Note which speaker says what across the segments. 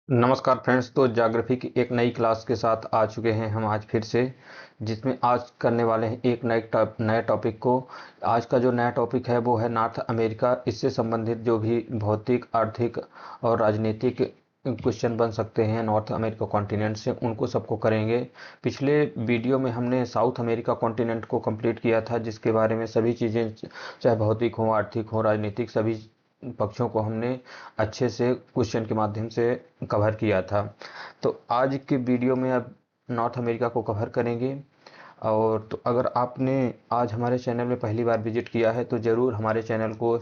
Speaker 1: नमस्कार फ्रेंड्स। तो ज्योग्राफी की एक नई क्लास के साथ आ चुके हैं हम आज फिर से, जिसमें आज करने वाले हैं एक नए टॉपिक को। आज का जो नया टॉपिक है वो है नॉर्थ अमेरिका। इससे संबंधित जो भी भौतिक, आर्थिक और राजनीतिक क्वेश्चन बन सकते हैं नॉर्थ अमेरिका कॉन्टिनेंट से, उनको सबको करेंगे। पिछले वीडियो में हमने साउथ अमेरिका कॉन्टिनेंट को कंप्लीट किया था, जिसके बारे में सभी चीज़ें, चाहे भौतिक हो, आर्थिक हो, राजनीतिक, सभी पक्षों को हमने अच्छे से क्वेश्चन के माध्यम से कवर किया था। तो आज के वीडियो में अब नॉर्थ अमेरिका को कवर करेंगे। और तो अगर आपने आज हमारे चैनल में पहली बार विजिट किया है तो ज़रूर हमारे चैनल को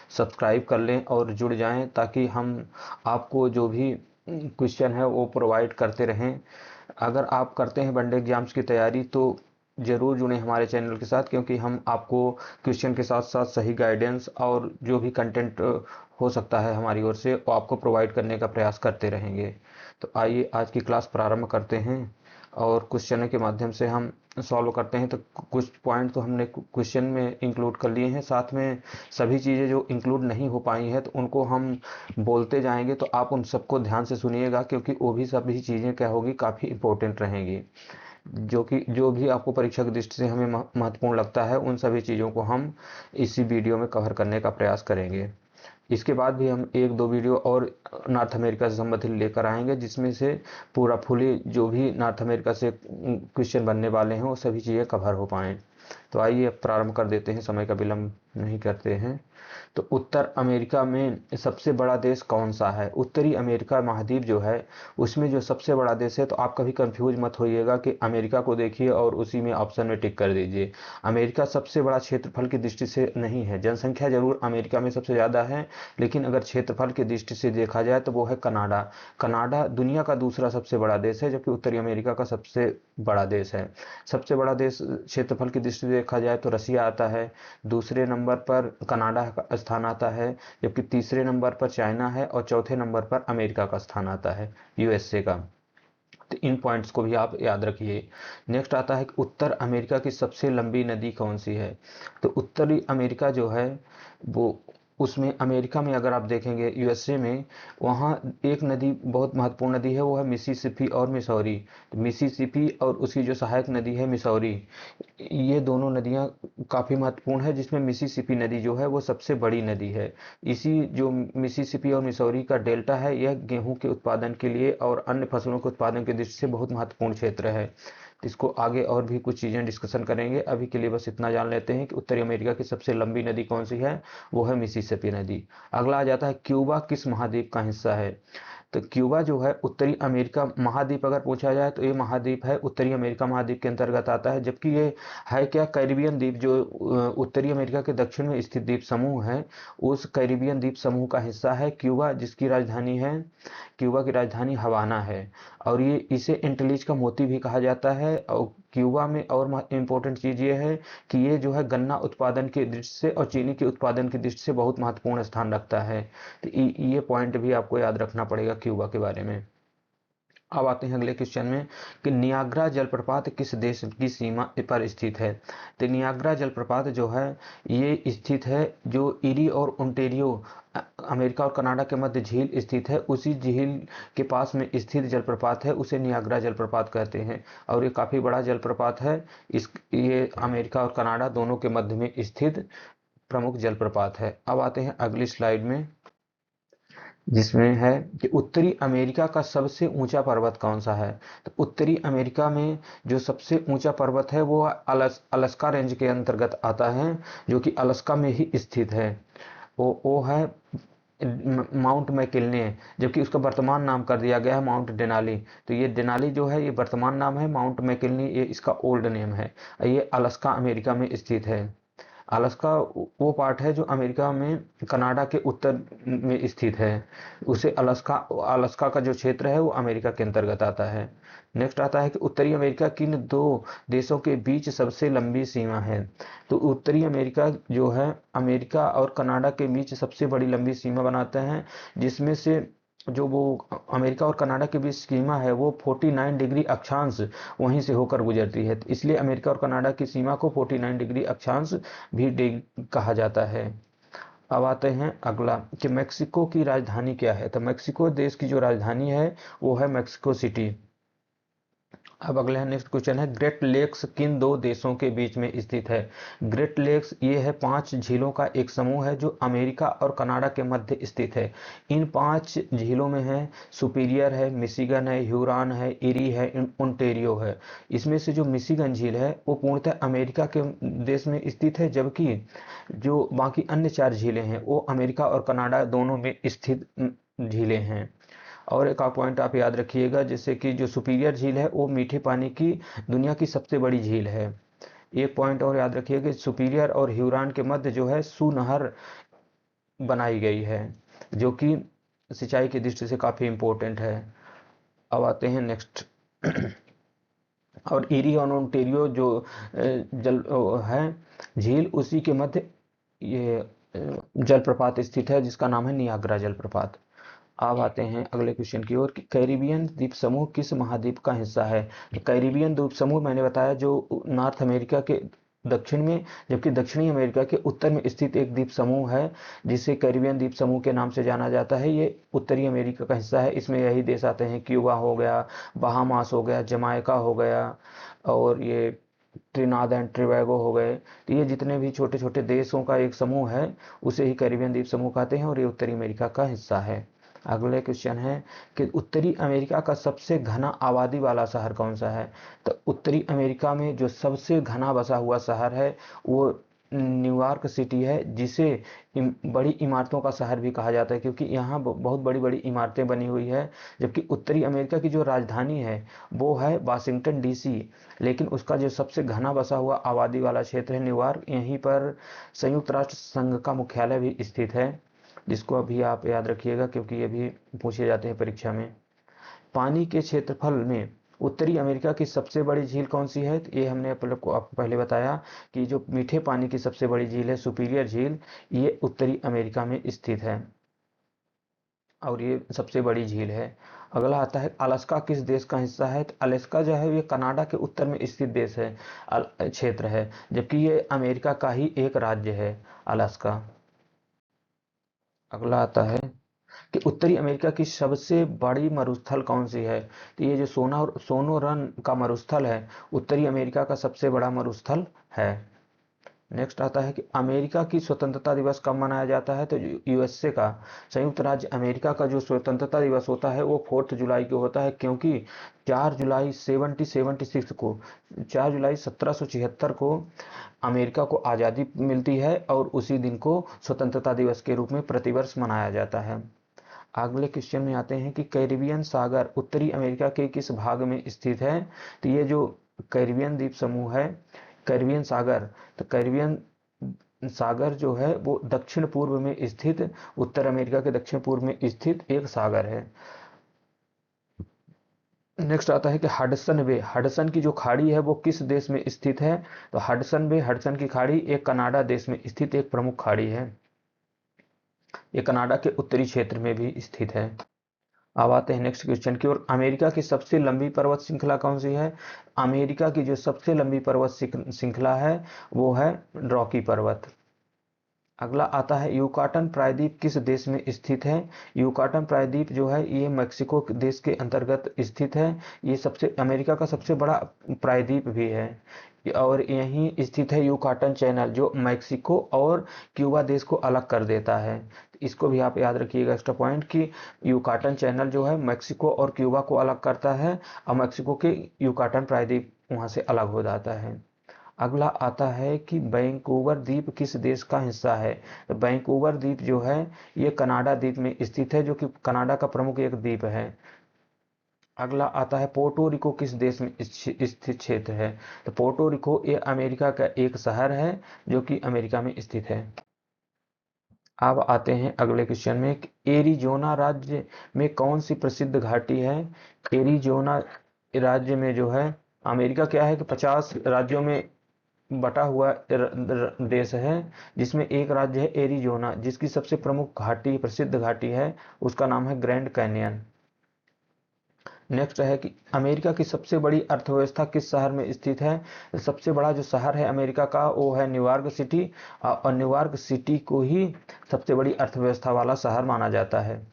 Speaker 1: सब्सक्राइब कर लें और जुड़ जाएं, ताकि हम आपको जो भी क्वेश्चन है वो प्रोवाइड करते रहें। अगर आप करते हैं वनडे एग्जाम्स की तैयारी तो ज़रूर जुड़ें हमारे चैनल के साथ, क्योंकि हम आपको क्वेश्चन के साथ साथ सही गाइडेंस और जो भी कंटेंट हो सकता है हमारी ओर से वो आपको प्रोवाइड करने का प्रयास करते रहेंगे। तो आइए आज की क्लास प्रारंभ करते हैं और क्वेश्चन के माध्यम से हम सॉल्व करते हैं। तो कुछ पॉइंट तो हमने क्वेश्चन में इंक्लूड कर लिए हैं, साथ में सभी चीज़ें जो इंक्लूड नहीं हो पाई हैं तो उनको हम बोलते जाएंगे। तो आप उन सबको ध्यान से सुनिएगा, क्योंकि वो भी सभी चीज़ें क्या होगी, काफ़ी इंपॉर्टेंट रहेंगी, जो भी आपको परीक्षा की दृष्टि से हमें महत्वपूर्ण लगता है, उन सभी चीज़ों को हम इसी वीडियो में कवर करने का प्रयास करेंगे। इसके बाद भी हम एक दो वीडियो और नॉर्थ अमेरिका से संबंधित लेकर आएंगे, जिसमें से पूरा फुली जो भी नॉर्थ अमेरिका से क्वेश्चन बनने वाले हैं वो सभी चीज़ें कवर हो पाएँ। तो आइए अब प्रारंभ कर देते हैं, समय का विलंब नहीं करते हैं। तो उत्तर अमेरिका में सबसे बड़ा देश कौन सा है? उत्तरी अमेरिका महाद्वीप जो है उसमें जो सबसे बड़ा देश है, तो आप कभी कंफ्यूज मत होइएगा कि अमेरिका को देखिए और उसी में ऑप्शन में टिक कर दीजिए। अमेरिका सबसे बड़ा क्षेत्रफल की दृष्टि से नहीं है। जनसंख्या जरूर अमेरिका में सबसे ज़्यादा है, लेकिन अगर क्षेत्रफल की दृष्टि से देखा जाए तो वो है कनाडा। कनाडा दुनिया का दूसरा सबसे बड़ा देश है, जबकि उत्तरी अमेरिका का सबसे बड़ा देश है। सबसे बड़ा देश क्षेत्रफल की दृष्टि से देखा जाए तो रसिया आता है, दूसरे नंबर पर कनाडा का स्थान आता है, जबकि तीसरे नंबर पर चाइना है और चौथे नंबर पर अमेरिका का स्थान आता है, यूएसए का। तो इन पॉइंट्स को भी आप याद रखिए। नेक्स्ट आता है कि उत्तर अमेरिका की सबसे लंबी नदी कौन सी है? तो उत्तरी अमेरिका जो है वो, उसमें अमेरिका में अगर आप देखेंगे यूएसए में, वहाँ एक नदी बहुत महत्वपूर्ण नदी है, वो है मिसिसिपी और मिसौरी। तो मिसिसिपी और उसकी जो सहायक नदी है मिसौरी, ये दोनों नदियाँ काफ़ी महत्वपूर्ण है, जिसमें मिसिसिपी नदी जो है वो सबसे बड़ी नदी है। इसी जो मिसिसिपी और मिसौरी का डेल्टा है, यह गेहूं के उत्पादन के लिए और अन्य फसलों के उत्पादन की दृष्टि से बहुत महत्वपूर्ण क्षेत्र है। इसको आगे और भी कुछ चीज़ें डिस्कशन करेंगे, अभी के लिए बस इतना जान लेते हैं कि उत्तरी अमेरिका की सबसे लंबी नदी कौन सी है, वो है मिसिसिपी नदी। अगला आ जाता है क्यूबा किस महाद्वीप का हिस्सा है? तो क्यूबा जो है उत्तरी अमेरिका महाद्वीप अगर पूछा जाए तो ये महाद्वीप है, उत्तरी अमेरिका महाद्वीप के अंतर्गत आता है, जबकि ये है क्या, कैरिबियन द्वीप, जो उत्तरी अमेरिका के दक्षिण में स्थित द्वीप समूह है, उस कैरिबियन द्वीप समूह का हिस्सा है क्यूबा, जिसकी राजधानी है, क्यूबा की राजधानी हवाना है। और ये इसे एंटीलीज का मोती भी कहा जाता है। और क्यूबा में और इम्पोर्टेंट चीज़ ये है कि ये जो है गन्ना उत्पादन की दृष्टि से और चीनी के उत्पादन की दृष्टि से बहुत महत्वपूर्ण स्थान रखता है। तो ये पॉइंट भी आपको याद रखना पड़ेगा क्यूबा के बारे में। अब आते हैं अगले क्वेश्चन में कि नियाग्रा जलप्रपात किस देश की सीमा पर स्थित है? तो नियाग्रा जलप्रपात जो है ये स्थित है, जो इरी और ओंटेरियो, अमेरिका और कनाडा के मध्य झील स्थित है, उसी झील के पास में स्थित जलप्रपात है, उसे नियाग्रा जलप्रपात कहते हैं। और ये काफ़ी बड़ा जलप्रपात है। ये अमेरिका और कनाडा दोनों के मध्य में स्थित प्रमुख जलप्रपात है। अब आते हैं अगली स्लाइड में, जिसमें है कि उत्तरी अमेरिका का सबसे ऊंचा पर्वत कौन सा है? तो उत्तरी अमेरिका में जो सबसे ऊंचा पर्वत है वो अलास्का रेंज के अंतर्गत आता है, जो कि अलास्का में ही स्थित है। वो है माउंट मैकिलने, जबकि उसका वर्तमान नाम कर दिया गया है माउंट डेनाली। तो ये डेनाली जो है ये वर्तमान नाम है, माउंट मैकिलनी ये इसका ओल्ड नेम है। ये अलास्का अमेरिका में स्थित है। अलास्का वो पार्ट है जो अमेरिका में कनाडा के उत्तर में स्थित है, उसे अलास्का, अलास्का का जो क्षेत्र है वो अमेरिका के अंतर्गत आता है। नेक्स्ट आता है कि उत्तरी अमेरिका किन दो देशों के बीच सबसे लंबी सीमा है? तो उत्तरी अमेरिका जो है अमेरिका और कनाडा के बीच सबसे बड़ी लंबी सीमा बनाते हैं, जिसमें से जो वो अमेरिका और कनाडा के बीच सीमा है वो 49 डिग्री अक्षांश वहीं से होकर गुजरती है। तो इसलिए अमेरिका और कनाडा की सीमा को 49 डिग्री अक्षांश भी कहा जाता है। अब आते हैं अगला कि मेक्सिको की राजधानी क्या है। तो मेक्सिको देश की जो राजधानी है वो है मेक्सिको सिटी। अब अगला नेक्स्ट क्वेश्चन है, ग्रेट लेक्स किन दो देशों के बीच में स्थित है। ग्रेट लेक्स ये है 5 झीलों का एक समूह है जो अमेरिका और कनाडा के मध्य स्थित है। इन 5 झीलों में है सुपीरियर है, मिशिगन है, ह्यूरॉन है, इरी है, ओंटारियो है। इसमें से जो मिशिगन झील है वो पूर्णतः अमेरिका के देश में स्थित है, जबकि जो बाकी अन्य 4 झीलें हैं वो अमेरिका और कनाडा दोनों में स्थित झीलें हैं। और एक और पॉइंट आप याद रखिएगा, जैसे कि जो सुपीरियर झील है वो मीठे पानी की दुनिया की सबसे बड़ी झील है। एक पॉइंट और याद रखिए कि सुपीरियर और ह्यूरॉन के मध्य जो है सू नहर बनाई गई है, जो कि सिंचाई की दृष्टि से काफ़ी इम्पोर्टेंट है। अब आते हैं नेक्स्ट और इरी और ओंटारियो जो जल है झील, उसी के मध्य ये जलप्रपात स्थित है जिसका नाम है नियाग्रा जलप्रपात। अब आते हैं अगले क्वेश्चन की ओर कि कैरिबियन द्वीप समूह किस महाद्वीप का हिस्सा है। तो कैरिबियन द्वीप समूह मैंने बताया जो नॉर्थ अमेरिका के दक्षिण में, जबकि दक्षिणी अमेरिका के उत्तर में स्थित एक द्वीप समूह है जिसे कैरिबियन द्वीप समूह के नाम से जाना जाता है। ये उत्तरी अमेरिका का हिस्सा है। इसमें यही देश आते हैं, क्यूबा हो गया, बहामास हो गया, जमाइका हो गया, और ये ट्रिनाड एंड टोबैगो हो गए। तो ये जितने भी छोटे छोटे देशों का एक समूह है उसे ही कैरिबियन द्वीप समूह कहते हैं, और ये उत्तरी अमेरिका का हिस्सा है। अगले क्वेश्चन है कि उत्तरी अमेरिका का सबसे घना आबादी वाला शहर कौन सा है। तो उत्तरी अमेरिका में जो सबसे घना बसा हुआ शहर है वो न्यूयॉर्क सिटी है, जिसे बड़ी इमारतों का शहर भी कहा जाता है क्योंकि यहाँ बहुत बड़ी बड़ी इमारतें बनी हुई है। जबकि उत्तरी अमेरिका की जो राजधानी है वो है वाशिंगटन डीसी, लेकिन उसका जो सबसे घना बसा हुआ आबादी वाला क्षेत्र है न्यूयॉर्क, यहीं पर संयुक्त राष्ट्र संघ का मुख्यालय भी स्थित है, जिसको अभी आप याद रखिएगा क्योंकि ये भी पूछे जाते हैं परीक्षा में। पानी के क्षेत्रफल में उत्तरी अमेरिका की सबसे बड़ी झील कौन सी है। ये हमने आपको पहले बताया कि जो मीठे पानी की सबसे बड़ी झील है सुपीरियर झील, ये उत्तरी अमेरिका में स्थित है और ये सबसे बड़ी झील है। अगला आता है अलास्का किस देश का हिस्सा है। तो अलास्का जो है ये कनाडा के उत्तर में स्थित देश है, क्षेत्र है, जबकि ये अमेरिका का ही एक राज्य है अलास्का। अगला आता है कि उत्तरी अमेरिका की सबसे बड़ी मरुस्थल कौन सी है। तो ये जो सोनोरन का मरुस्थल है उत्तरी अमेरिका का सबसे बड़ा मरुस्थल है। नेक्स्ट आता है कि अमेरिका की स्वतंत्रता दिवस कब मनाया जाता है। तो यूएसए का, संयुक्त राज्य अमेरिका का जो स्वतंत्रता दिवस होता है वो 4 जुलाई को होता है, क्योंकि 4 जुलाई 1776 को 4 जुलाई 1776 को अमेरिका को आज़ादी मिलती है और उसी दिन को स्वतंत्रता दिवस के रूप में प्रतिवर्ष मनाया जाता है। अगले क्वेश्चन में आते हैं कि कैरिबियन सागर उत्तरी अमेरिका के किस भाग में स्थित है। तो ये जो कैरिबियन द्वीप समूह है कैरिबियन सागर, तो कैरिबियन सागर जो है वो दक्षिण पूर्व में स्थित, उत्तर अमेरिका के दक्षिण पूर्व में स्थित एक सागर है। नेक्स्ट आता है कि हडसन बे, हडसन की जो खाड़ी है वो किस देश में स्थित है। तो हडसन बे, हडसन की खाड़ी एक कनाडा देश में स्थित एक प्रमुख खाड़ी है। ये कनाडा के उत्तरी क्षेत्र में भी स्थित है। अब आते हैं नेक्स्ट क्वेश्चन की ओर, अमेरिका की सबसे लंबी पर्वत श्रृंखला कौन सी है। अमेरिका की जो सबसे लंबी पर्वत श्रृंखला है वो है रॉकी पर्वत। अगला आता है यूकाटन प्रायद्वीप किस देश में स्थित है। यूकाटन प्रायद्वीप जो है ये मेक्सिको देश के अंतर्गत स्थित है। ये सबसे अमेरिका का सबसे बड़ा प्रायद्वीप भी है और यहीं स्थित है यूकाटन चैनल जो मेक्सिको और क्यूबा देश को अलग कर देता है। इसको भी आप याद रखिएगा एक्स्ट्रा पॉइंट कि यूकाटन चैनल जो है मेक्सिको और क्यूबा को अलग करता है और मेक्सिको के यूकाटन प्रायद्वीप वहां से अलग हो जाता है। अगला आता है कि वैंकूवर द्वीप किस देश का हिस्सा है। तो वैंकूवर द्वीप जो है ये कनाडा द्वीप में स्थित है, जो कि कनाडा का प्रमुख एक द्वीप है। अगला आता है पोर्टो रिको किस देश में स्थित क्षेत्र है। तो पोर्टो रिको ये अमेरिका का एक शहर है जो कि अमेरिका में स्थित है। अब आते हैं अगले क्वेश्चन में, एरिजोना राज्य में कौन सी प्रसिद्ध घाटी है। एरिजोना राज्य में जो है, अमेरिका क्या है कि 50 राज्यों में बटा हुआ देश है, जिसमें एक राज्य है एरिजोना जिसकी सबसे प्रमुख घाटी प्रसिद्ध घाटी है उसका नाम है ग्रैंड कैनियन। नेक्स्ट है कि अमेरिका की सबसे बड़ी अर्थव्यवस्था किस शहर में स्थित है। तो सबसे बड़ा जो शहर है अमेरिका का वो है न्यूयॉर्क सिटी, और न्यूयॉर्क सिटी को ही सबसे बड़ी अर्थव्यवस्था वाला शहर माना जाता है।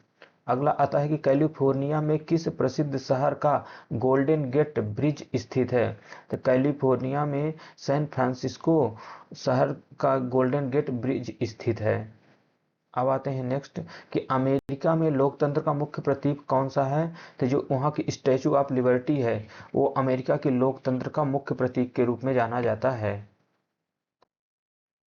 Speaker 1: अगला आता है कि कैलिफोर्निया में किस प्रसिद्ध शहर का गोल्डन गेट ब्रिज स्थित है। तो कैलिफोर्निया में सैन फ्रांसिस्को शहर का गोल्डन गेट ब्रिज स्थित है। अब आते हैं नेक्स्ट कि अमेरिका में लोकतंत्र का मुख्य प्रतीक कौन सा है। तो जो वहाँ की स्टैचू ऑफ लिबर्टी है वो अमेरिका के लोकतंत्र का मुख्य प्रतीक के रूप में जाना जाता है।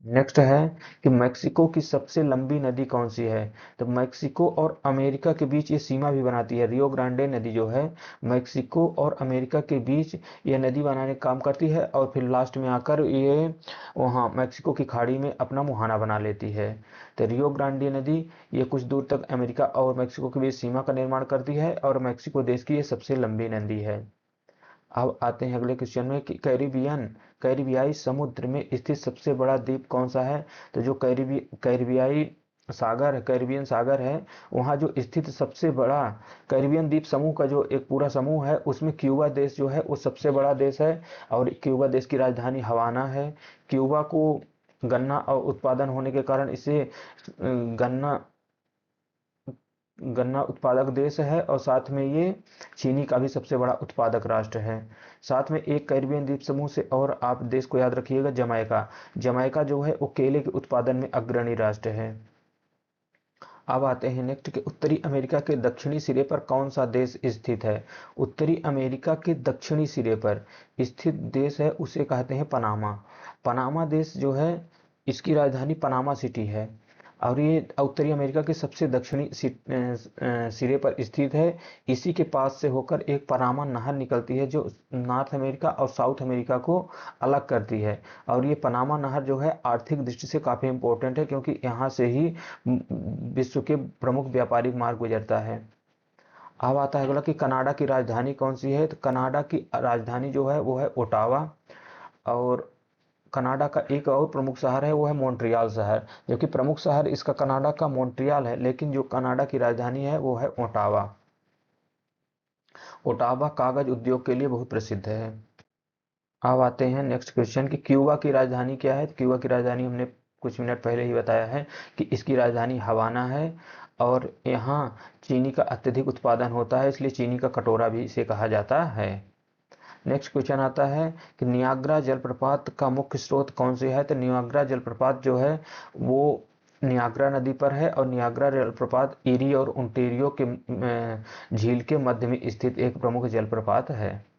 Speaker 1: नेक्स्ट है कि मेक्सिको की सबसे लंबी नदी कौन सी है। तो मेक्सिको और अमेरिका के बीच ये सीमा भी बनाती है, रियो ग्रांडे नदी जो है मेक्सिको और अमेरिका के बीच ये नदी बनाने का काम करती है, और फिर लास्ट में आकर ये वहाँ मेक्सिको की खाड़ी में अपना मुहाना बना लेती है। तो रियो ग्रांडे नदी ये कुछ दूर तक अमेरिका और मेक्सिको के बीच सीमा का निर्माण करती है, और मेक्सिको देश की ये सबसे लंबी नदी है। अब आते हैं अगले क्वेश्चन में कि कैरिबियाई समुद्र में स्थित सबसे बड़ा द्वीप कौन सा है। तो जो कैरिबियन सागर है वहाँ जो स्थित सबसे बड़ा कैरिबियन द्वीप समूह का जो एक पूरा समूह है उसमें क्यूबा देश जो है वो सबसे बड़ा देश है, और क्यूबा देश की राजधानी हवाना है। क्यूबा को गन्ना उत्पादन होने के कारण इसे गन्ना गन्ना उत्पादक देश है, और साथ में ये चीनी का भी सबसे बड़ा उत्पादक राष्ट्र है। साथ में एक कैरिबियन द्वीप समूह से और आप देश को याद रखिएगा, जमैका। जमैका जो है वो केले के उत्पादन में अग्रणी राष्ट्र है। अब आते हैं नेक्स्ट के उत्तरी अमेरिका के दक्षिणी सिरे पर कौन सा देश स्थित है। उत्तरी अमेरिका के दक्षिणी सिरे पर स्थित देश है उसे कहते हैं पनामा। पनामा देश जो है इसकी राजधानी पनामा सिटी है, और ये उत्तरी अमेरिका के सबसे दक्षिणी सिरे पर स्थित है। इसी के पास से होकर एक पनामा नहर निकलती है जो नॉर्थ अमेरिका और साउथ अमेरिका को अलग करती है, और ये पनामा नहर जो है आर्थिक दृष्टि से काफ़ी इंपॉर्टेंट है क्योंकि यहाँ से ही विश्व के प्रमुख व्यापारिक मार्ग गुजरता है। अब आता है अगला कि कनाडा की राजधानी कौन सी है। तो कनाडा की राजधानी जो है वो है ओटावा, और कनाडा का एक और प्रमुख शहर है वो है मॉन्ट्रियल शहर, जो कि प्रमुख शहर इसका कनाडा का मॉन्ट्रियल है, लेकिन जो कनाडा की राजधानी है वो है ओटावा। ओटावा कागज उद्योग के लिए बहुत प्रसिद्ध है। अब आते हैं नेक्स्ट क्वेश्चन कि क्यूबा की राजधानी क्या है। क्यूबा की राजधानी हमने कुछ मिनट पहले ही बताया है कि इसकी राजधानी हवाना है, और यहाँ चीनी का अत्यधिक उत्पादन होता है इसलिए चीनी का कटोरा भी इसे कहा जाता है। नेक्स्ट क्वेश्चन आता है कि नियाग्रा जलप्रपात का मुख्य स्रोत कौन से है। तो नियाग्रा जलप्रपात जो है वो नियाग्रा नदी पर है, और नियाग्रा जलप्रपात ईरी और ओंटारियो के झील के मध्य में स्थित एक प्रमुख जलप्रपात है।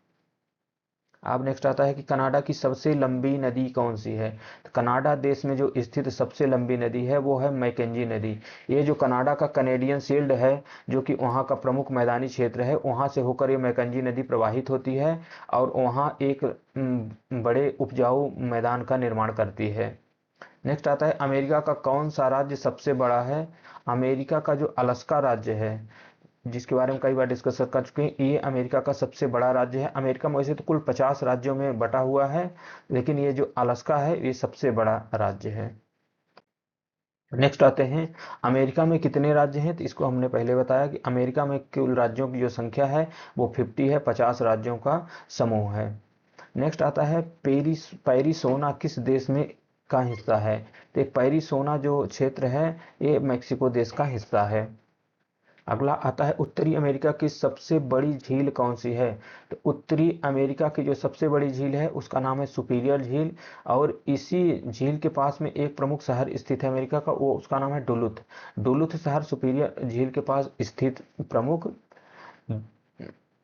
Speaker 1: अब नेक्स्ट आता है कि कनाडा की सबसे लंबी नदी कौन सी है। तो कनाडा देश में जो स्थित सबसे लंबी नदी है वो है मैकेंजी नदी। ये जो कनाडा का कैनेडियन शील्ड है जो कि वहाँ का प्रमुख मैदानी क्षेत्र है, वहाँ से होकर ये मैकेंजी नदी प्रवाहित होती है, और वहाँ एक बड़े उपजाऊ मैदान का निर्माण करती है। नेक्स्ट आता है अमेरिका का कौन सा राज्य सबसे बड़ा है। अमेरिका का जो अलास्का राज्य है जिसके बारे में कई बार डिस्कस कर चुके हैं, ये अमेरिका का सबसे बड़ा राज्य है। अमेरिका में वैसे तो कुल 50 राज्यों में बटा हुआ है, लेकिन ये जो अलास्का है ये सबसे बड़ा राज्य है। नेक्स्ट आते हैं अमेरिका में कितने राज्य हैं। तो इसको हमने पहले बताया कि अमेरिका में कुल राज्यों की जो संख्या है वो 50 है, 50 राज्यों का समूह है। नेक्स्ट आता है पेरिसोना किस देश में का हिस्सा है। तो पेरिसोना जो क्षेत्र है ये मेक्सिको देश का हिस्सा है। अगला आता है उत्तरी अमेरिका की सबसे बड़ी झील कौन सी है। तो उत्तरी अमेरिका की जो सबसे बड़ी झील है उसका नाम है सुपीरियर झील, और इसी झील के पास में एक प्रमुख शहर स्थित है अमेरिका का, वो उसका नाम है डुलुथ। डुलुथ शहर सुपीरियर झील के पास स्थित प्रमुख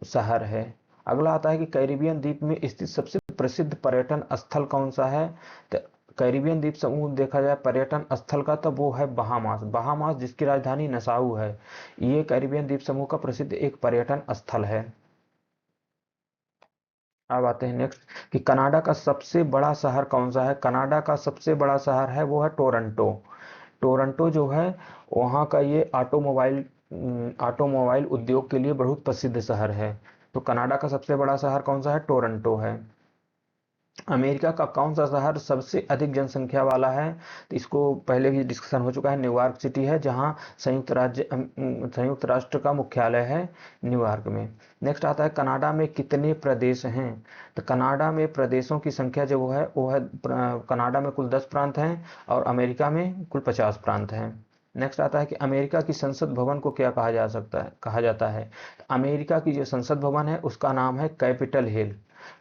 Speaker 1: शहर है। अगला आता है कि कैरिबियन द्वीप में स्थित सबसे प्रसिद्ध पर्यटन स्थल कौन सा है। तो कैरिबियन द्वीप समूह देखा जाए पर्यटन स्थल का तो वो है बहामास। बहामास जिसकी राजधानी नसाउ है, ये कैरिबियन द्वीप समूह का प्रसिद्ध एक पर्यटन स्थल है। अब आते हैं नेक्स्ट कि कनाडा का सबसे बड़ा शहर कौन सा है। कनाडा का सबसे बड़ा शहर है वो है टोरंटो। टोरंटो जो है वहाँ का ये ऑटोमोबाइल उद्योग के लिए बहुत प्रसिद्ध शहर है। तो कनाडा का सबसे बड़ा शहर कौन सा है, टोरंटो है। अमेरिका का कौन सा शहर सबसे अधिक जनसंख्या वाला है? तो इसको पहले भी डिस्कशन हो चुका है, न्यूयॉर्क सिटी है, जहां संयुक्त राष्ट्र का मुख्यालय है न्यूयॉर्क में। नेक्स्ट आता है कनाडा में कितने प्रदेश हैं? तो कनाडा में प्रदेशों की संख्या जो वो है कनाडा में कुल 10 प्रांत हैं और अमेरिका में कुल 50 प्रांत हैं। नेक्स्ट आता है कि अमेरिका की संसद भवन को क्या कहा जाता है? अमेरिका की जो संसद भवन है उसका नाम है कैपिटल हिल।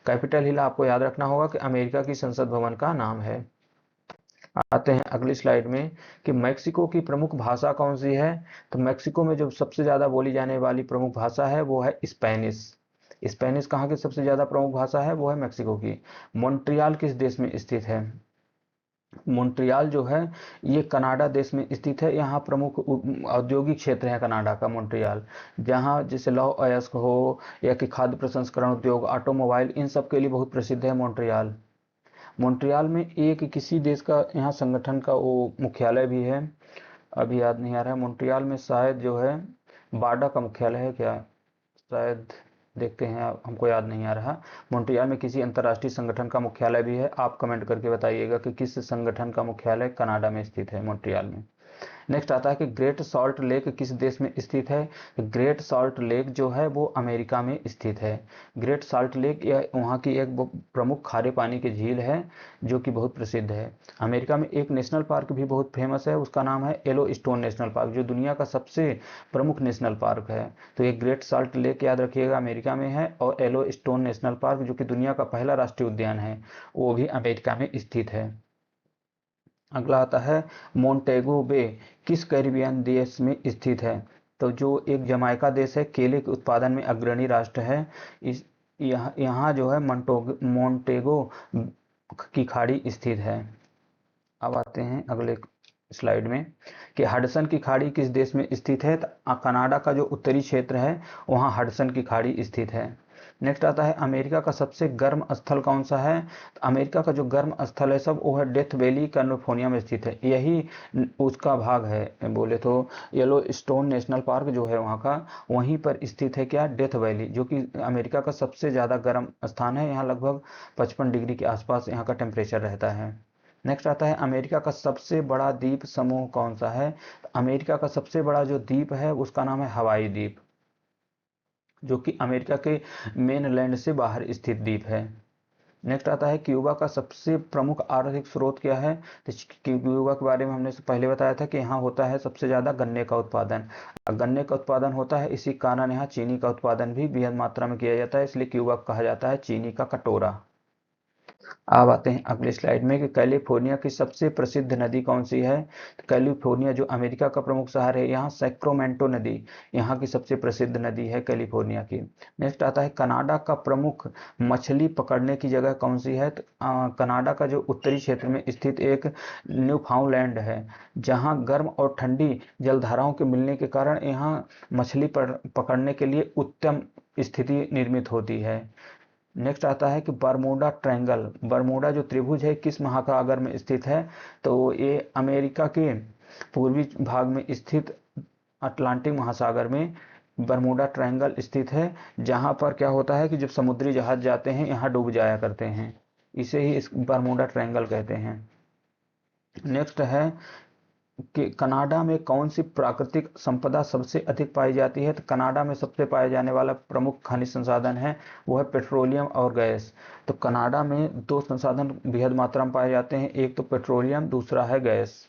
Speaker 1: कैपिटल हिल आपको याद रखना होगा कि अमेरिका की संसद भवन का नाम है। आते हैं अगली स्लाइड में कि मैक्सिको की प्रमुख भाषा कौन सी है? तो मैक्सिको में जो सबसे ज्यादा बोली जाने वाली प्रमुख भाषा है वो है स्पेनिश। स्पेनिश कहाँ की सबसे ज्यादा प्रमुख भाषा है? वो है मैक्सिको की। मॉन्ट्रियल किस देश में स्थित है? मॉन्ट्रियल जो है ये कनाडा देश में स्थित है। यहाँ प्रमुख औद्योगिक क्षेत्र है कनाडा का मॉन्ट्रियल, जहाँ जैसे लौह अयस्क हो या कि खाद्य प्रसंस्करण उद्योग, ऑटोमोबाइल, इन सब के लिए बहुत प्रसिद्ध है मॉन्ट्रियल। मॉन्ट्रियल में एक किसी देश का यहाँ संगठन का वो मुख्यालय भी है, अभी याद नहीं आ रहा है। मॉन्ट्रियल में शायद जो है बाडा का मुख्यालय है क्या, शायद देखते हैं, हमको याद नहीं आ रहा। मॉन्ट्रियल में किसी अंतर्राष्ट्रीय संगठन का मुख्यालय भी है। आप कमेंट करके बताइएगा कि किस संगठन का मुख्यालय कनाडा में स्थित है मॉन्ट्रियल में। नेक्स्ट आता है कि ग्रेट सॉल्ट लेक किस देश में स्थित है? ग्रेट सॉल्ट लेक जो है वो अमेरिका में स्थित है। ग्रेट सॉल्ट लेक यह वहाँ की एक प्रमुख खारे पानी की झील है जो कि बहुत प्रसिद्ध है। अमेरिका में एक नेशनल पार्क भी बहुत फेमस है, उसका नाम है येलो स्टोन नेशनल पार्क, जो दुनिया का सबसे प्रमुख नेशनल पार्क है। तो ये ग्रेट सॉल्ट लेक याद रखिएगा अमेरिका में है, और येलो स्टोन नेशनल पार्क जो कि दुनिया का पहला राष्ट्रीय उद्यान है वो भी अमेरिका में स्थित है। अगला आता है मोंटेगो बे किस कैरिबियन देश में स्थित है? तो जो एक जमाइका देश है, केले के उत्पादन में अग्रणी राष्ट्र है। इस यहाँ जो है मोंटेगो की खाड़ी स्थित है। अब आते हैं अगले स्लाइड में कि हडसन की खाड़ी किस देश में स्थित है? तो कनाडा का जो उत्तरी क्षेत्र है वहाँ हडसन की खाड़ी स्थित है। नेक्स्ट आता है अमेरिका का सबसे गर्म स्थल कौन सा है? तो अमेरिका का जो गर्म स्थल है सब वो है डेथ वैली, कैलिफोर्निया में स्थित है। यही उसका भाग है, बोले तो येलो स्टोन नेशनल पार्क जो है वहाँ का, वहीं पर स्थित है क्या, डेथ वैली, जो कि अमेरिका का सबसे ज़्यादा गर्म स्थान है। यहाँ लगभग 55 डिग्री के आसपास यहाँ का टेम्परेचर रहता है। नेक्स्ट आता है अमेरिका का सबसे बड़ा द्वीप समूह कौन सा है? तो अमेरिका का सबसे बड़ा जो द्वीप है उसका नाम है हवाई द्वीप, जो कि अमेरिका के मेनलैंड से बाहर स्थित द्वीप है। नेक्स्ट आता है क्यूबा का सबसे प्रमुख आर्थिक स्रोत क्या है? तो क्यूबा के बारे में हमने पहले बताया था कि यहाँ होता है सबसे ज्यादा गन्ने का उत्पादन। गन्ने का उत्पादन होता है, इसी कारण यहाँ चीनी का उत्पादन भी बेहद मात्रा में किया जाता है, इसलिए क्यूबा कहा जाता है चीनी का कटोरा। अब आते हैं अगले स्लाइड में कि कैलिफोर्निया की सबसे प्रसिद्ध नदी कौन सी है? तो कैलिफोर्निया जो अमेरिका का प्रमुख शहर है, यहाँ सैक्रामेंटो नदी यहाँ की सबसे प्रसिद्ध नदी है कैलिफोर्निया की। नेक्स्ट आता है कनाडा का प्रमुख मछली पकड़ने की जगह कौन सी है? तो कनाडा का जो उत्तरी क्षेत्र में स्थित एक न्यूफाउंडलैंड है, जहाँ गर्म और ठंडी जलधाराओं के मिलने के कारण यहाँ मछली पकड़ने के लिए उत्तम स्थिति निर्मित होती है। नेक्स्ट आता है कि बरमूडा ट्रायंगल, बरमूडा जो त्रिभुज है किस महासागर में स्थित है? तो ये अमेरिका के पूर्वी भाग में स्थित अटलांटिक महासागर में बरमूडा ट्रायंगल स्थित है, जहां पर क्या होता है कि जब समुद्री जहाज जाते हैं यहाँ डूब जाया करते हैं, इसे ही इस बरमूडा ट्रायंगल कहते हैं। नेक्स्ट है कि कनाडा में कौन सी प्राकृतिक संपदा सबसे अधिक पाई जाती है? तो कनाडा में सबसे पाया जाने वाला प्रमुख खनिज संसाधन है वो है पेट्रोलियम और गैस। तो कनाडा में दो संसाधन बेहद मात्रा में पाए जाते हैं, एक तो पेट्रोलियम, दूसरा है गैस।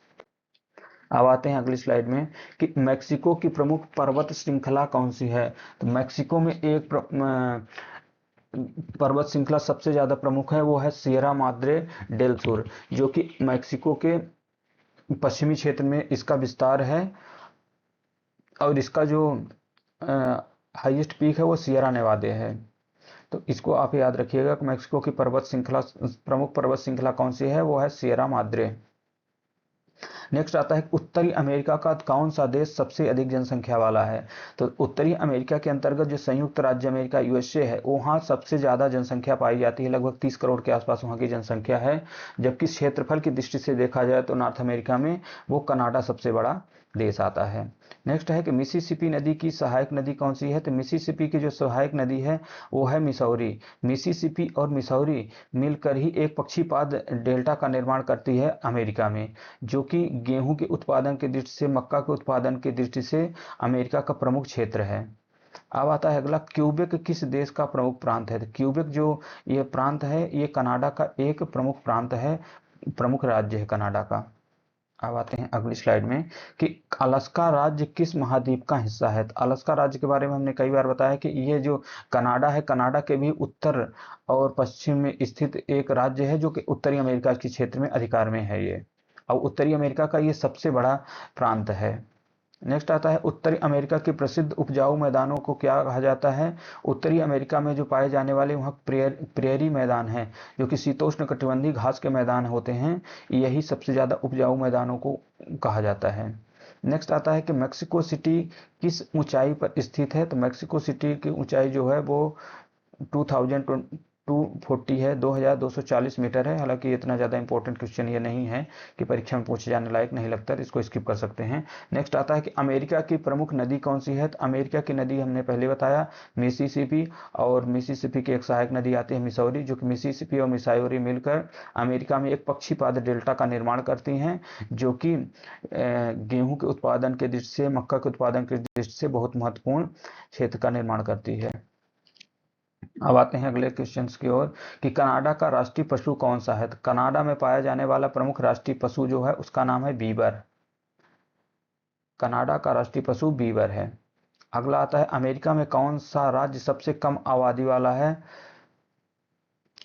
Speaker 1: अब आते हैं अगली स्लाइड में कि मैक्सिको की प्रमुख पर्वत श्रृंखला कौन सी है? तो मैक्सिको में एक पर्वत श्रृंखला सबसे ज्यादा प्रमुख है, वो है सियरा माद्रे डेल सुर, जो कि मैक्सिको के पश्चिमी क्षेत्र में इसका विस्तार है, और इसका जो हाईएस्ट पीक है वो सियरा नेवादे है। तो इसको आप याद रखिएगा कि मैक्सिको की पर्वत श्रृंखला, प्रमुख पर्वत श्रृंखला कौन सी है? वो है सियरा माद्रे। नेक्स्ट आता है उत्तरी अमेरिका का कौन सा देश सबसे अधिक जनसंख्या वाला है? तो उत्तरी अमेरिका के अंतर्गत जो संयुक्त राज्य अमेरिका यूएसए है, वहाँ सबसे ज्यादा जनसंख्या पाई जाती है, लगभग 30 करोड़ के आसपास वहाँ की जनसंख्या है। जबकि क्षेत्रफल की दृष्टि से देखा जाए तो नॉर्थ अमेरिका में वो कनाडा सबसे बड़ा देश आता है। नेक्स्ट है कि मिसिसिपी नदी की सहायक नदी कौन सी है? तो मिसिसिपी की जो सहायक नदी है वो है मिसौरी। मिसिसिपी और मिसौरी मिलकर ही एक पक्षीपाद डेल्टा का निर्माण करती है अमेरिका में, जो कि गेहूं के उत्पादन की दृष्टि से, मक्का के उत्पादन की दृष्टि से अमेरिका का प्रमुख क्षेत्र है। अब आता है अगला, क्यूबेक किस देश का प्रमुख प्रांत है? तो क्यूबेक जो ये प्रांत है ये कनाडा का एक प्रमुख प्रांत है, प्रमुख राज्य है कनाडा का। अब आते हैं अगली स्लाइड में कि अलास्का राज्य किस महाद्वीप का हिस्सा है? तो अलास्का राज्य के बारे में हमने कई बार बताया कि ये जो कनाडा है, कनाडा के भी उत्तर और पश्चिम में स्थित एक राज्य है जो कि उत्तरी अमेरिका के क्षेत्र में अधिकार में है ये, और उत्तरी अमेरिका का ये सबसे बड़ा प्रांत है। नेक्स्ट आता है, उत्तरी अमेरिका के प्रसिद्ध उपजाऊ मैदानों को क्या कहा जाता है? उत्तरी अमेरिका में जो पाए जाने वाले वहाँ प्रेयरी मैदान हैं, जो कि शीतोष्ण कटिबंधीय घास के मैदान होते हैं, यही सबसे ज़्यादा उपजाऊ मैदानों को कहा जाता है। नेक्स्ट आता है कि मेक्सिको सिटी किस ऊंचाई पर स्थित है? तो मेक्सिको सिटी की ऊंचाई जो है वो 2240 है, 2240 मीटर है। हालांकि इतना ज़्यादा इंपॉर्टेंट क्वेश्चन ये नहीं है कि परीक्षा में पूछे जाने लायक नहीं लगता, तो इसको स्किप कर सकते हैं। नेक्स्ट आता है कि अमेरिका की प्रमुख नदी कौन सी है? तो अमेरिका की नदी हमने पहले बताया मिसिसिपी, और मिसिसिपी की एक सहायक नदी आती है मिसौरी, जो कि मिसिसिपी और मिसौरी मिलकर अमेरिका में एक पक्षीपाद डेल्टा का निर्माण करती हैं, जो कि गेहूं के उत्पादन के दृष्टि से, मक्का के उत्पादन की दृष्टि से बहुत महत्वपूर्ण क्षेत्र का निर्माण करती है। अब आते हैं अगले क्वेश्चंस की ओर कि कनाडा का राष्ट्रीय पशु कौन सा है? तो कनाडा में पाया जाने वाला प्रमुख राष्ट्रीय पशु जो है उसका नाम है बीवर। कनाडा का राष्ट्रीय पशु बीवर है। अगला आता है, अमेरिका में कौन सा राज्य सबसे कम आबादी वाला है?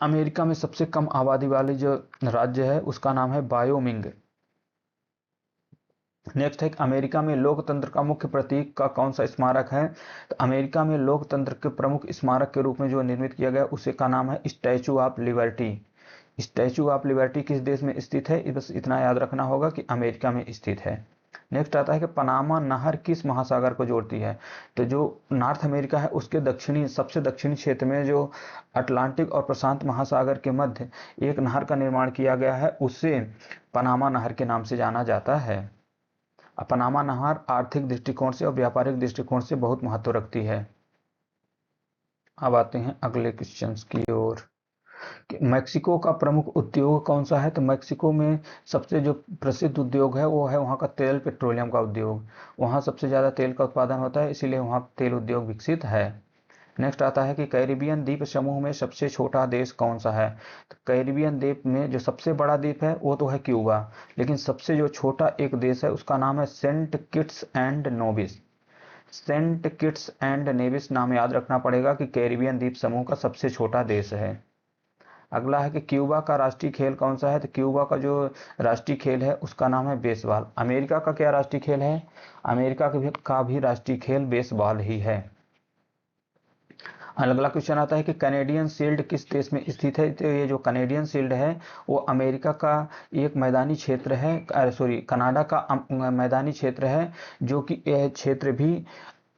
Speaker 1: अमेरिका में सबसे कम आबादी वाली जो राज्य है उसका नाम है वायोमिंग। नेक्स्ट है, अमेरिका में लोकतंत्र का मुख्य प्रतीक का कौन सा स्मारक है? तो अमेरिका में लोकतंत्र के प्रमुख स्मारक के रूप में जो निर्मित किया गया उसे का नाम है statue of liberty. Statue of liberty किस देश में स्थित है? बस इतना याद रखना होगा कि अमेरिका में स्थित है। नेक्स्ट आता है कि पनामा नहर किस महासागर को जोड़ती है? तो जो नॉर्थ अमेरिका है उसके दक्षिणी, सबसे दक्षिणी क्षेत्र में जो अटलांटिक और प्रशांत महासागर के मध्य एक नहर का निर्माण किया गया है उसे पनामा नहर के नाम से जाना जाता है। पनामा नहर आर्थिक दृष्टिकोण से और व्यापारिक दृष्टिकोण से बहुत महत्व रखती है। अब आते हैं अगले क्वेश्चंस की ओर। मैक्सिको का प्रमुख उद्योग कौन सा है? तो मैक्सिको में सबसे जो प्रसिद्ध उद्योग है वो है वहाँ का तेल पेट्रोलियम का उद्योग। वहाँ सबसे ज़्यादा तेल का उत्पादन होता है, इसीलिए वहाँ तेल उद्योग विकसित है। नेक्स्ट आता है कि कैरिबियन द्वीप समूह में सबसे छोटा देश कौन सा है? तो कैरिबियन द्वीप में जो सबसे बड़ा द्वीप है वो तो है क्यूबा, लेकिन सबसे जो छोटा एक देश है उसका नाम है Saint Kitts and Nevis. Saint Kitts and Nevis नाम याद रखना पड़ेगा कि कैरिबियन द्वीप समूह का सबसे छोटा देश है। अगला है कि क्यूबा का राष्ट्रीय खेल कौन सा है? तो क्यूबा का जो राष्ट्रीय खेल है उसका नाम है बेसबॉल। अमेरिका का क्या राष्ट्रीय खेल है? अमेरिका का भी राष्ट्रीय खेल बेसबॉल ही है। अगला क्वेश्चन आता है कि कैनेडियन शील्ड किस देश में स्थित है? तो ये जो कैनेडियन शील्ड है वो अमेरिका का एक मैदानी क्षेत्र है, सॉरी कनाडा का मैदानी क्षेत्र है, जो कि यह क्षेत्र भी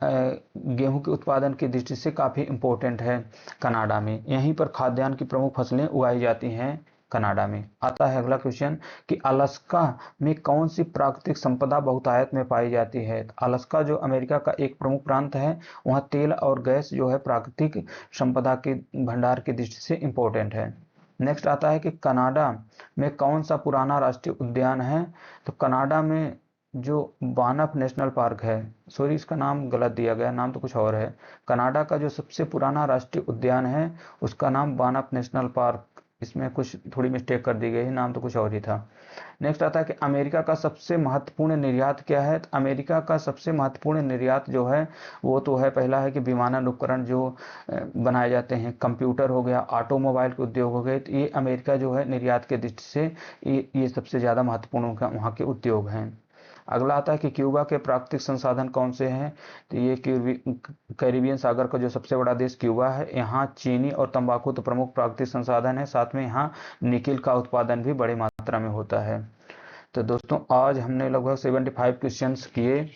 Speaker 1: गेहूं के उत्पादन की दृष्टि से काफ़ी इम्पोर्टेंट है। कनाडा में यहीं पर खाद्यान्न की प्रमुख फसलें उगाई जाती हैं। कनाडा में आता है अगला क्वेश्चन कि अलास्का में कौन सी प्राकृतिक संपदा बहुतायत में पाई जाती है? अलास्का जो अमेरिका का एक प्रमुख प्रांत है, वहाँ तेल और गैस जो है प्राकृतिक संपदा के भंडार की दृष्टि से इम्पोर्टेंट है। नेक्स्ट आता है कि कनाडा में कौन सा पुराना राष्ट्रीय उद्यान है? तो कनाडा में जो बानफ नेशनल पार्क है, सॉरी इसका नाम गलत दिया गया, नाम तो कुछ और है। कनाडा का जो सबसे पुराना राष्ट्रीय उद्यान है उसका नाम बानफ नेशनल पार्क, इसमें कुछ थोड़ी मिस्टेक कर दी गई है, नाम तो कुछ और ही था। नेक्स्ट आता है कि अमेरिका का सबसे महत्वपूर्ण निर्यात क्या है? तो अमेरिका का सबसे महत्वपूर्ण निर्यात जो है वो तो है, पहला है कि विमानन उपकरण जो बनाए जाते हैं, कंप्यूटर हो गया, ऑटोमोबाइल के उद्योग हो गए, तो ये अमेरिका जो है निर्यात के दृष्टि से ये सबसे ज़्यादा महत्वपूर्ण वहाँ के उद्योग हैं। अगला आता है कि क्यूबा के प्राकृतिक संसाधन कौन से हैं? तो ये कैरिबियन सागर का जो सबसे बड़ा देश क्यूबा है, यहाँ चीनी और तंबाकू तो प्रमुख प्राकृतिक संसाधन है, साथ में यहाँ निकिल का उत्पादन भी बड़ी मात्रा में होता है। तो दोस्तों आज हमने लगभग 75 क्वेश्चंस किए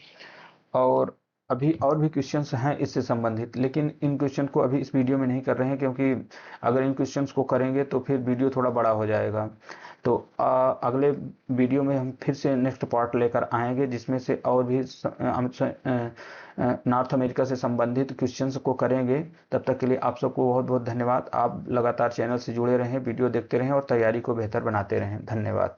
Speaker 1: और अभी और भी क्वेश्चंस हैं इससे संबंधित, लेकिन इन क्वेश्चन को अभी इस वीडियो में नहीं कर रहे हैं, क्योंकि अगर इन क्वेश्चंस को करेंगे तो फिर वीडियो थोड़ा बड़ा हो जाएगा। तो अगले वीडियो में हम फिर से नेक्स्ट पार्ट लेकर आएंगे, जिसमें से और भी नॉर्थ अमेरिका से संबंधित क्वेश्चंस को करेंगे। तब तक के लिए आप सबको बहुत बहुत धन्यवाद। आप लगातार चैनल से जुड़े रहें, वीडियो देखते रहें और तैयारी को बेहतर बनाते रहें। धन्यवाद।